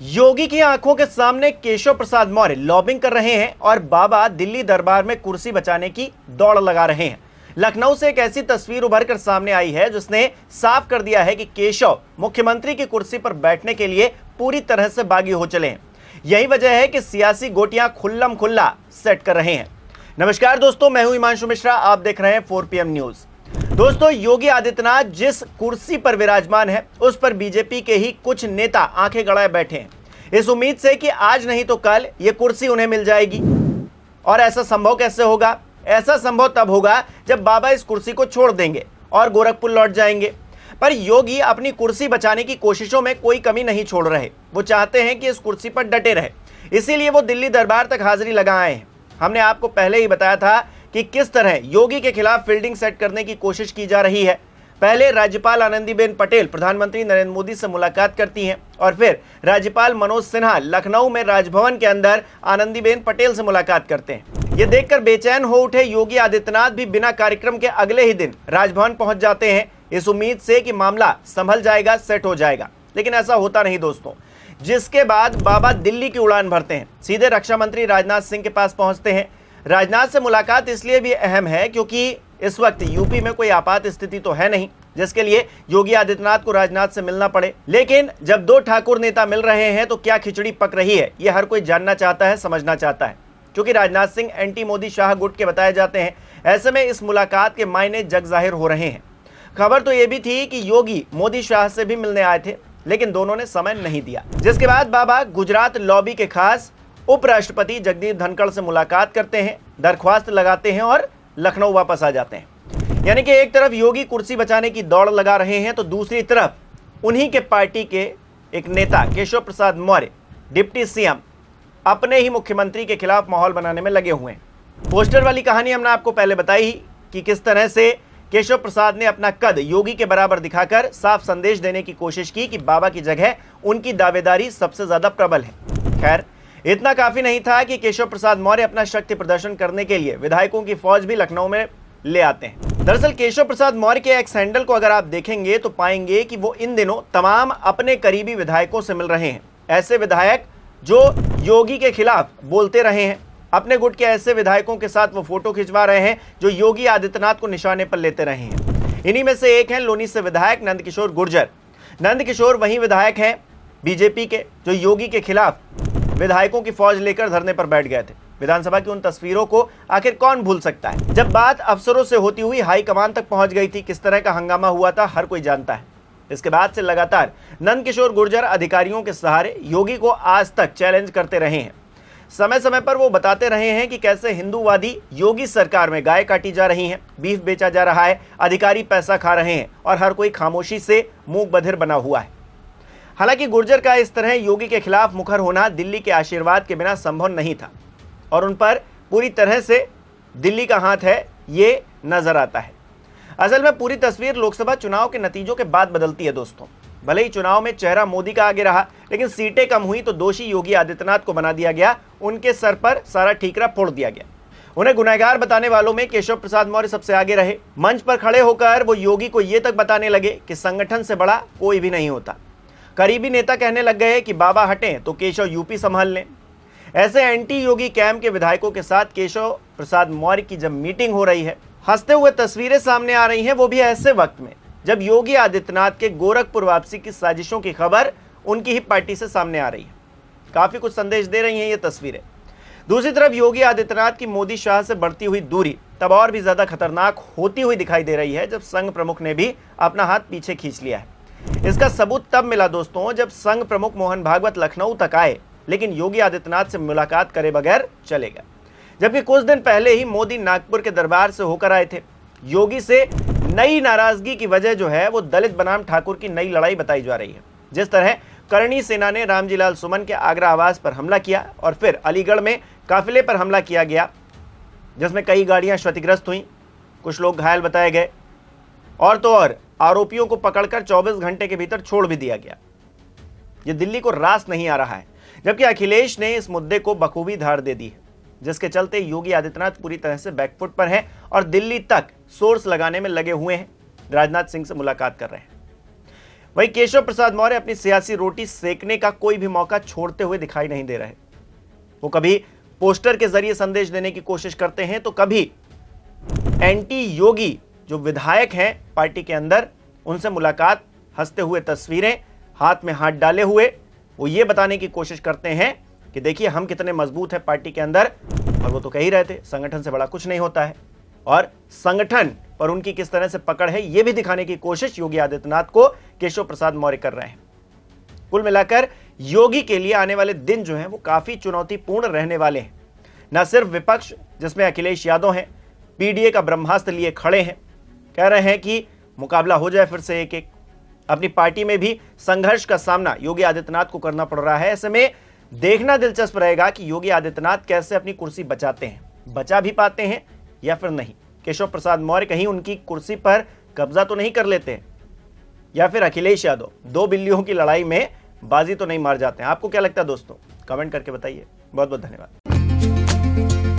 योगी की आंखों के सामने केशव प्रसाद मौर्य लॉबिंग कर रहे हैं और बाबा दिल्ली दरबार में कुर्सी बचाने की दौड़ लगा रहे हैं। लखनऊ से एक ऐसी तस्वीर उभर कर सामने आई है जिसने साफ कर दिया है कि केशव मुख्यमंत्री की कुर्सी पर बैठने के लिए पूरी तरह से बागी हो चले हैं। यही वजह है कि सियासी गोटियां खुल्लम खुल्ला सेट कर रहे हैं। नमस्कार दोस्तों, मैं हूं हिमांशु मिश्रा, आप देख रहे हैं 4 PM न्यूज। दोस्तों, योगी आदित्यनाथ जिस कुर्सी पर विराजमान है उस पर बीजेपी के ही कुछ नेता आंखें गड़ाए बैठे हैं, इस उम्मीद से कि आज नहीं तो कल ये कुर्सी उन्हें मिल जाएगी। और ऐसा संभव कैसे होगा? ऐसा संभव तब होगा जब बाबा इस कुर्सी को छोड़ देंगे और गोरखपुर लौट जाएंगे। पर योगी अपनी कुर्सी बचाने की कोशिशों में कोई कमी नहीं छोड़ रहे। वो चाहते हैं कि इस कुर्सी पर डटे रहे, इसीलिए वो दिल्ली दरबार तक हाजिरी लगा आए हैं। हमने आपको पहले ही बताया था कि किस तरह योगी के खिलाफ फील्डिंग सेट करने की कोशिश की जा रही है। पहले राज्यपाल आनंदीबेन पटेल प्रधानमंत्री नरेंद्र मोदी से मुलाकात करती हैं और फिर राज्यपाल मनोज सिन्हा लखनऊ में राजभवन के अंदर आनंदीबेन पटेल से मुलाकात करते हैं। ये देखकर बेचैन हो उठे योगी आदित्यनाथ भी बिना कार्यक्रम के अगले ही दिन राजभवन पहुंच जाते हैं, इस उम्मीद से कि मामला संभल जाएगा, सेट हो जाएगा। लेकिन ऐसा होता नहीं दोस्तों। जिसके बाद बाबा दिल्ली की उड़ान भरते हैं, सीधे रक्षा मंत्री राजनाथ सिंह के पास पहुंचते हैं। राजनाथ से मुलाकात इसलिए भी अहम है क्योंकि इस वक्त यूपी में कोई आपात स्थिति तो है नहीं जिसके लिए योगी आदित्यनाथ को राजनाथ से मिलना पड़े। लेकिन जब दो ठाकुर नेता मिल रहे हैं तो क्या खिचड़ी पक रही है, यह हर कोई जानना चाहता है, समझना चाहता है। क्योंकि राजनाथ सिंह एंटी मोदी शाह गुट के बताए जाते हैं, ऐसे में इस मुलाकात के मायने जग जाहिर हो रहे हैं। खबर तो यह भी थी कि योगी मोदी शाह से भी मिलने आए थे, लेकिन दोनों ने समय नहीं दिया। जिसके बाद बाबा गुजरात लॉबी के खास उपराष्ट्रपति जगदीप धनखड़ से मुलाकात करते हैं, दरख्वास्त लगाते हैं और लखनऊ वापस आ जाते हैं। यानी कि एक तरफ योगी कुर्सी बचाने की दौड़ लगा रहे हैं तो दूसरी तरफ उन्हीं के पार्टी के एक नेता केशव प्रसाद मौर्य डिप्टी सीएम अपने ही मुख्यमंत्री के खिलाफ माहौल बनाने में लगे हुए हैं। पोस्टर वाली कहानी हमने आपको पहले बताई कि किस तरह से केशव प्रसाद ने अपना कद योगी के बराबर दिखाकर साफ संदेश देने की कोशिश की कि बाबा की जगह उनकी दावेदारी सबसे ज्यादा प्रबल है। खैर, इतना काफी नहीं था कि केशव प्रसाद मौर्य अपना शक्ति प्रदर्शन करने के लिए विधायकों की फौज भी लखनऊ में ले आते हैं। दरअसल केशव प्रसाद मौर्य के एक्स हैंडल को अगर आप देखेंगे तो पाएंगे कि वो इन दिनों तमाम अपने करीबी विधायकों से मिल रहे हैं। ऐसे विधायक जो योगी के खिलाफ बोलते रहे हैं, अपने गुट के ऐसे विधायकों के साथ वो फोटो खिंचवा रहे हैं जो योगी आदित्यनाथ को निशाने पर लेते रहे हैं। इन्हीं में से एक हैं लोनी से विधायक नंदकिशोर गुर्जर। नंदकिशोर वही विधायक हैं बीजेपी के जो योगी के खिलाफ विधायकों की फौज लेकर धरने पर बैठ गए थे। विधानसभा की उन तस्वीरों को आखिर कौन भूल सकता है। जब बात अफसरों से होती हुई हाईकमान तक पहुंच गई थी, किस तरह का हंगामा हुआ था हर कोई जानता है। इसके बाद से लगातार नंदकिशोर गुर्जर अधिकारियों के सहारे योगी को आज तक चैलेंज करते रहे हैं। समय समय पर वो बताते रहे हैं कि कैसे हिंदूवादी योगी सरकार में गाय काटी जा रही हैं, बीफ बेचा जा रहा है, अधिकारी पैसा खा रहे हैं और हर कोई खामोशी से मूक बधिर बना हुआ है। हालांकि गुर्जर का इस तरह योगी के खिलाफ मुखर होना दिल्ली के आशीर्वाद के बिना संभव नहीं था और उन पर पूरी तरह से दिल्ली का हाथ है, ये नजर आता है। असल में पूरी तस्वीर लोकसभा चुनाव के नतीजों के बाद बदलती है दोस्तों। भले ही चुनाव में चेहरा मोदी का आगे रहा, लेकिन सीटें कम हुई तो दोषी योगी आदित्यनाथ को बना दिया गया, उनके सर पर सारा ठीकरा फोड़ दिया गया। उन्हें गुनहगार बताने वालों में केशव प्रसाद मौर्य सबसे आगे रहे। मंच पर खड़े होकर वो योगी को ये तक बताने लगे कि संगठन से बड़ा कोई भी नहीं होता। करीबी नेता कहने लग गए कि बाबा हटें तो केशव यूपी संभाल लें। ऐसे एंटी योगी कैंप के विधायकों के साथ केशव प्रसाद मौर्य की जब मीटिंग हो रही है, हंसते हुए तस्वीरें सामने आ रही हैं, वो भी ऐसे वक्त में जब योगी आदित्यनाथ के गोरखपुर वापसी की साजिशों की खबर उनकी ही पार्टी से सामने आ रही है। काफी कुछ संदेश दे रही हैं ये तस्वीरें। दूसरी तरफ योगी आदित्यनाथ की मोदी शाह से बढ़ती हुई दूरी तब और भी ज्यादा खतरनाक होती हुई दिखाई दे रही है जब संघ प्रमुख ने भी अपना हाथ पीछे खींच लिया है। इसका सबूत तब मिला दोस्तों जब संघ प्रमुख मोहन भागवत लखनऊ तक आए, लेकिन योगी आदित्यनाथ से मुलाकात करे बगैर चले गए। जबकि कुछ दिन पहले ही मोदी नागपुर के दरबार से होकर आए थे। योगी से नई नाराजगी की वजह जो है वो दलित बनाम ठाकुर की नई लड़ाई बताई जा रही है। जिस तरह करणी सेना ने रामजी लाल सुमन के आगरा आवास पर हमला किया और फिर अलीगढ़ में काफिले पर हमला किया गया, जिसमें कई गाड़ियां क्षतिग्रस्त हुई, कुछ लोग घायल बताए गए और तो और आरोपियों को पकड़कर 24 घंटे के भीतर छोड़ भी दिया गया। ये दिल्ली को रास नहीं आ रहा है, जबकि अखिलेश ने इस मुद्दे को बखूबी धार दे दी है, जिसके चलते योगी आदित्यनाथ पूरी तरह से बैकफुट पर हैं और दिल्ली तक सोर्स लगाने में लगे हुए हैं, राजनाथ सिंह से मुलाकात कर रहे हैं। वहीं केशव प्रसाद मौर्य अपनी सियासी रोटी सेकने का कोई भी मौका छोड़ते हुए दिखाई नहीं दे रहे। वो कभी पोस्टर के जरिए संदेश देने की कोशिश करते हैं तो कभी एंटी योगी जो विधायक हैं पार्टी के अंदर, उनसे मुलाकात, हंसते हुए तस्वीरें, हाथ में हाथ डाले हुए वो ये बताने की कोशिश करते हैं कि देखिए हम कितने मजबूत हैं पार्टी के अंदर। और वो तो कह ही रहे थे संगठन से बड़ा कुछ नहीं होता है, और संगठन पर उनकी किस तरह से पकड़ है ये भी दिखाने की कोशिश योगी आदित्यनाथ को केशव प्रसाद मौर्य कर रहे हैं। कुल मिलाकर योगी के लिए आने वाले दिन जो हैं वो काफी चुनौतीपूर्ण रहने वाले हैं। न सिर्फ विपक्ष जिसमें अखिलेश यादव हैं, पीडीए का ब्रह्मास्त्र लिए खड़े हैं, कह रहे हैं कि मुकाबला हो जाए फिर से एक एक। अपनी पार्टी में भी संघर्ष का सामना योगी आदित्यनाथ को करना पड़ रहा है। ऐसे में देखना दिलचस्प रहेगा कि योगी आदित्यनाथ कैसे अपनी कुर्सी बचाते हैं, बचा भी पाते हैं या फिर नहीं। केशव प्रसाद मौर्य कहीं उनकी कुर्सी पर कब्जा तो नहीं कर लेते हैं, या फिर अखिलेश यादव दो बिल्लियों की लड़ाई में बाजी तो नहीं मार जाते हैं। आपको क्या लगता है दोस्तों, कमेंट करके बताइए। बहुत बहुत धन्यवाद।